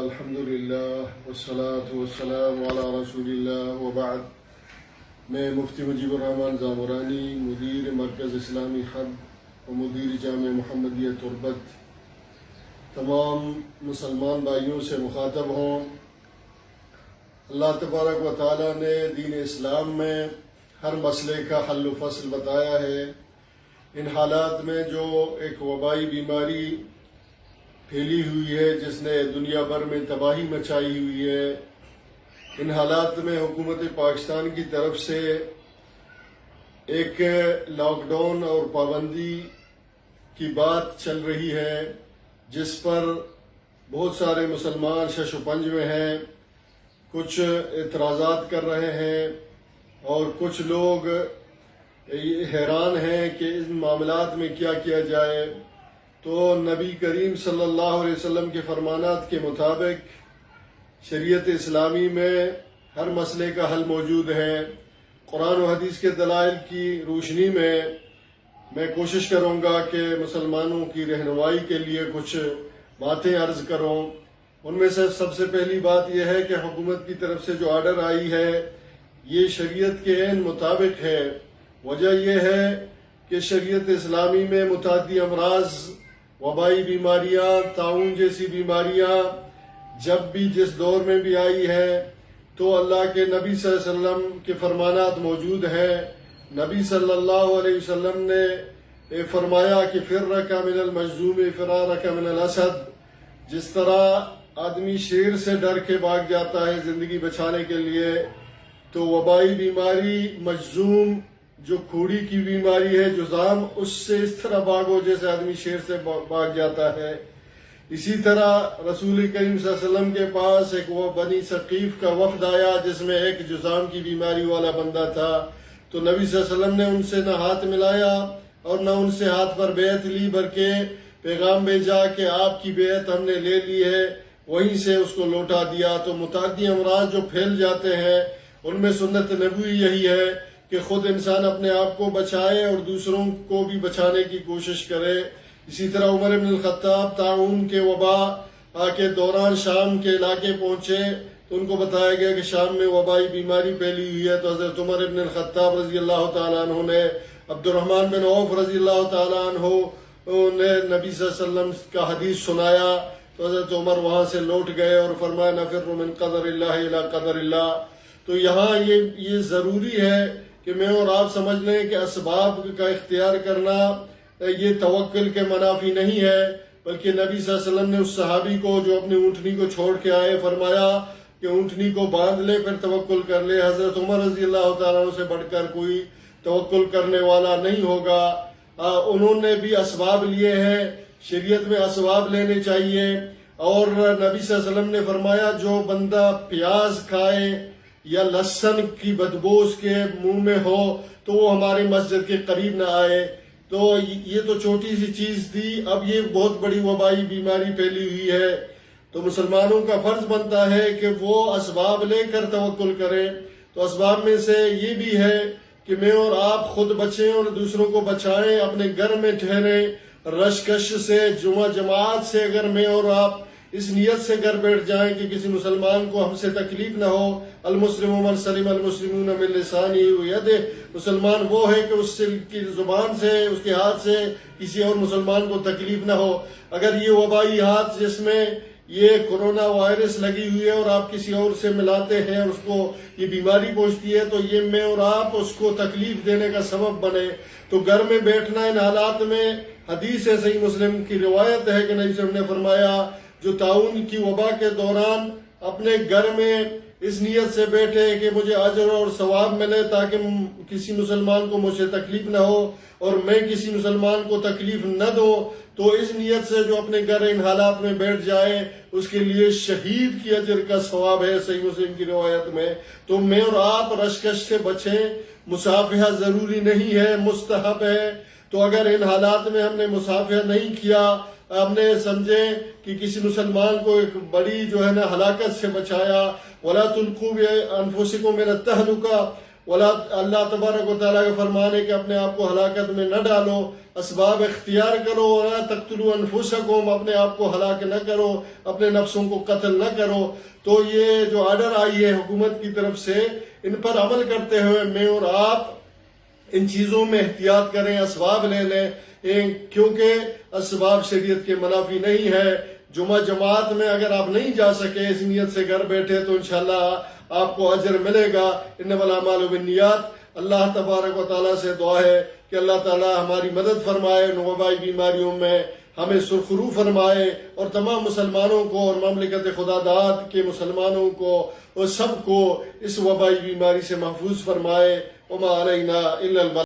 الحمدللہ والصلاة والسلام علی رسول اللہ وبعد۔ میں مفتی مجیب الرحمن زامرانی، مدیر مرکز اسلامی حب و مدیر جامع محمدیہ تربت، تمام مسلمان بھائیوں سے مخاطب ہوں۔ اللہ تبارک و تعالیٰ نے دین اسلام میں ہر مسئلے کا حل و فصل بتایا ہے۔ ان حالات میں جو ایک وبائی بیماری پھیلی ہوئی ہے جس نے دنیا بھر میں تباہی مچائی ہوئی ہے، ان حالات میں حکومت پاکستان کی طرف سے ایک لاک ڈاؤن اور پابندی کی بات چل رہی ہے، جس پر بہت سارے مسلمان شش و پنج میں ہیں، کچھ اعتراضات کر رہے ہیں اور کچھ لوگ حیران ہیں کہ ان معاملات میں کیا کیا جائے۔ تو نبی کریم صلی اللہ علیہ وسلم کے فرمانات کے مطابق شریعت اسلامی میں ہر مسئلے کا حل موجود ہے۔ قرآن و حدیث کے دلائل کی روشنی میں کوشش کروں گا کہ مسلمانوں کی رہنمائی کے لیے کچھ باتیں عرض کروں۔ ان میں سے سب سے پہلی بات یہ ہے کہ حکومت کی طرف سے جو آرڈر آئی ہے یہ شریعت کے عین مطابق ہے۔ وجہ یہ ہے کہ شریعت اسلامی میں متعدی امراض، وبائی بیماریاں، طاعون جیسی بیماریاں جب بھی جس دور میں بھی آئی ہے تو اللہ کے نبی صلی اللہ علیہ وسلم کے فرمانات موجود ہیں۔ نبی صلی اللہ علیہ وسلم نے فرمایا کہ فررک من المجذوم فرارک من الاسد، جس طرح آدمی شیر سے ڈر کے بھاگ جاتا ہے زندگی بچانے کے لیے، تو وبائی بیماری مجذوم جو کھوڑی کی بیماری ہے، جذام، اس سے اس طرح بھاگو جیسے آدمی شیر سے بھاگ جاتا ہے۔ اسی طرح رسول کریم صلی اللہ علیہ وسلم کے پاس ایک وہ بنی ثقیف کا وفد آیا جس میں ایک جذام کی بیماری والا بندہ تھا، تو نبی صلی اللہ علیہ وسلم نے ان سے نہ ہاتھ ملایا اور نہ ان سے ہاتھ پر بیعت لی، بلکہ پیغام بھیجا کہ آپ کی بیعت ہم نے لے لی ہے، وہیں سے اس کو لوٹا دیا۔ تو متعدی امراض جو پھیل جاتے ہیں ان میں سنت نبوی یہی ہے کہ خود انسان اپنے آپ کو بچائے اور دوسروں کو بھی بچانے کی کوشش کرے۔ اسی طرح عمر بن الخطاب طاعون کے وبا کے دوران شام کے علاقے پہنچے تو ان کو بتایا گیا کہ شام میں وبائی بیماری پھیلی ہوئی ہے، تو حضرت عمر بن الخطاب رضی اللہ تعالیٰ عنہ نے عبد الرحمن بن عوف رضی اللہ تعالیٰ عنہ نے نبی صلی اللہ علیہ وسلم کا حدیث سنایا، تو حضرت عمر وہاں سے لوٹ گئے اور فرمایا نفر من قدر اللہ الی قدر اللہ۔ تو یہاں یہ ضروری ہے کہ میں اور آپ سمجھ لیں کہ اسباب کا اختیار کرنا یہ توکل کے منافی نہیں ہے، بلکہ نبی صلی اللہ علیہ وسلم نے اس صحابی کو جو اپنی اونٹنی کو چھوڑ کے آئے فرمایا کہ اونٹنی کو باندھ لے پھر توکل کر لے۔ حضرت عمر رضی اللہ تعالیٰ عنہ سے بڑھ کر کوئی توکل کرنے والا نہیں ہوگا۔ انہوں نے بھی اسباب لیے ہیں، شریعت میں اسباب لینے چاہیے۔ اور نبی صلی اللہ علیہ وسلم نے فرمایا جو بندہ پیاز کھائے یا لہسن کی بدبو اس کے منہ میں ہو تو وہ ہمارے مسجد کے قریب نہ آئے۔ تو یہ تو چھوٹی سی چیز تھی، اب یہ بہت بڑی وبائی بیماری پھیلی ہوئی ہے، تو مسلمانوں کا فرض بنتا ہے کہ وہ اسباب لے کر توکل کریں۔ تو اسباب میں سے یہ بھی ہے کہ میں اور آپ خود بچیں اور دوسروں کو بچائیں، اپنے گھر میں ٹھہریں، رش کش سے، جمعہ جماعت سے اگر میں اور آپ اس نیت سے گھر بیٹھ جائیں کہ کسی مسلمان کو ہم سے تکلیف نہ ہو۔ المسلم من سلم المسلمون من لسانہ ویدہ، مسلمان وہ ہے کہ اس سے کی زبان سے، اس کے ہاتھ سے کسی اور مسلمان کو تکلیف نہ ہو۔ اگر یہ وبائی ہاتھ جس میں یہ کرونا وائرس لگی ہوئی ہے اور آپ کسی اور سے ملاتے ہیں اور اس کو یہ بیماری پہنچتی ہے تو یہ میں اور آپ اس کو تکلیف دینے کا سبب بنے۔ تو گھر میں بیٹھنا ان حالات میں، حدیث ہے صحیح مسلم کی روایت ہے کہ نبی صلی اللہ علیہ وسلم نے فرمایا جو طاعون کی وبا کے دوران اپنے گھر میں اس نیت سے بیٹھے کہ مجھے اجر اور ثواب ملے تاکہ کسی مسلمان کو مجھ سے تکلیف نہ ہو اور میں کسی مسلمان کو تکلیف نہ دوں، تو اس نیت سے جو اپنے گھر ان حالات میں بیٹھ جائے اس کے لیے شہید کی اجر کا ثواب ہے صحیح مسلم کی روایت میں۔ تو میں اور آپ رشکش سے بچیں، مصافحہ ضروری نہیں ہے، مستحب ہے۔ تو اگر ان حالات میں ہم نے مصافحہ نہیں کیا، ہم نے سمجھے کہ کسی مسلمان کو ایک بڑی جو ہے نا ہلاکت سے بچایا، وَلَا تُلْقُوا بِأَنفُسِكُم مِّنَ التَّهْلُكَةِ، اللہ تبارک و تعالیٰ کا فرمان ہے کہ اپنے آپ کو ہلاکت میں نہ ڈالو، اسباب اختیار کرو، وَلَا تَقْتُلُوا أَنفُسَكُمْ، اپنے آپ کو ہلاک نہ کرو، اپنے نفسوں کو قتل نہ کرو۔ تو یہ جو آرڈر آئی ہے حکومت کی طرف سے، ان پر عمل کرتے ہوئے میں اور آپ ان چیزوں میں احتیاط کریں، اسباب لے لیں، کیونکہ اسباب شریعت کے منافی نہیں ہے۔ جمعہ جماعت میں اگر آپ نہیں جا سکے اس نیت سے گھر بیٹھے تو انشاءاللہ آپ کو اجر ملے گا۔ انما الاعمال بالنیات۔ اللہ تبارک و تعالیٰ سے دعا ہے کہ اللہ تعالیٰ ہماری مدد فرمائے، ان وبائی بیماریوں میں ہمیں سرخرو فرمائے، اور تمام مسلمانوں کو اور مملکت خدا داد کے مسلمانوں کو اور سب کو اس وبائی بیماری سے محفوظ فرمائے۔ وما علینا الا البلاغ۔